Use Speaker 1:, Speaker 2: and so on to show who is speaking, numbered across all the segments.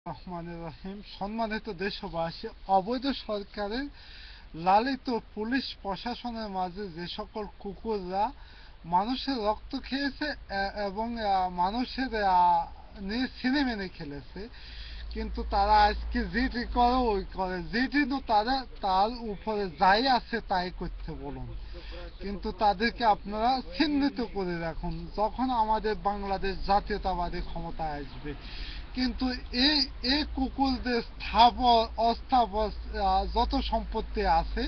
Speaker 1: রহমানির রহিম। সম্মানিত দেশবাসী, অবৈধ সরকারের লালিত পুলিশ প্রশাসনের মাঝে যে সকল কুকুররা মানুষের রক্ত খেয়েছে এবং মানুষের নিয়ে ছিনিমিনি খেলেছে, কিন্তু তারা আজকে যেটি করে ওই করে, যেটি তারা তার উপরে যাই আছে তাই করতে বলুন, কিন্তু তাদেরকে আপনারা চিহ্নিত করে রাখুন যখন আমাদের বাংলাদেশ জাতীয়তাবাদী ক্ষমতায় আসবে। কিন্তু এই এই কুকুরদের স্থাবর অস্থাবর যত সম্পত্তি আছে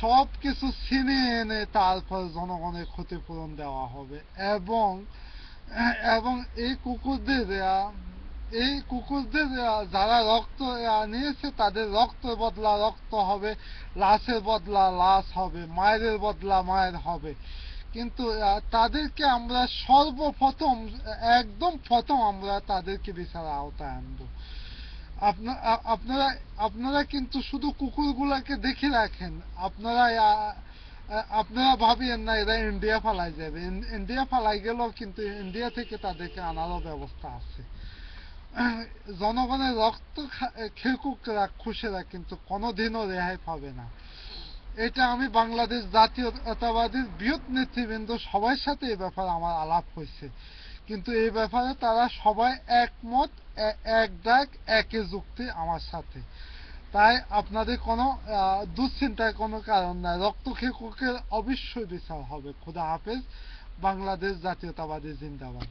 Speaker 1: সব কিছু ছিনিয়ে এনে তারপর জনগণের ক্ষতিপূরণ দেওয়া হবে। এবং এবং এই কুকুরদের যারা রক্ত নিয়েছে তাদের রক্ত বদলা রক্ত হবে, লাশের বদলা লাশ হবে, মায়ের বদলা মায়ের হবে। কিন্তু তাদেরকে আমরা সর্বপ্রথম, একদম প্রথম আমরা তাদেরকে বিচারের আওতায় আনবো। আপনারা আপনারা কিন্তু শুধু কুকুরগুলাকে দেখে রাখেন। আপনারা ভাবেন না এরা ইন্ডিয়া পালাই যাবে। ইন্ডিয়া পালাই গেলেও কিন্তু ইন্ডিয়া থেকে তাদেরকে আনারও ব্যবস্থা আছে। জনগণের রক্ত খেকুক রাক্ষসেরা কিন্তু কোনোদিনও রেহাই পাবে না। এটা আমি বাংলাদেশ জাতীয়তাবাদীর বৃহৎ নেতৃবৃন্দ সবার সাথে এই ব্যাপারে আমার আলাপ হয়েছে, কিন্তু এই ব্যাপারে তারা সবাই একমত, এক ডাক একই যুক্তি আমার সাথে। তাই আপনাদের কোনো দুশ্চিন্তার কোনো কারণ নাই, রক্তক্ষেককের অবশ্যই বিচার হবে। খোদা হাফেজ। বাংলাদেশ জাতীয়তাবাদী জিন্দাবাদ।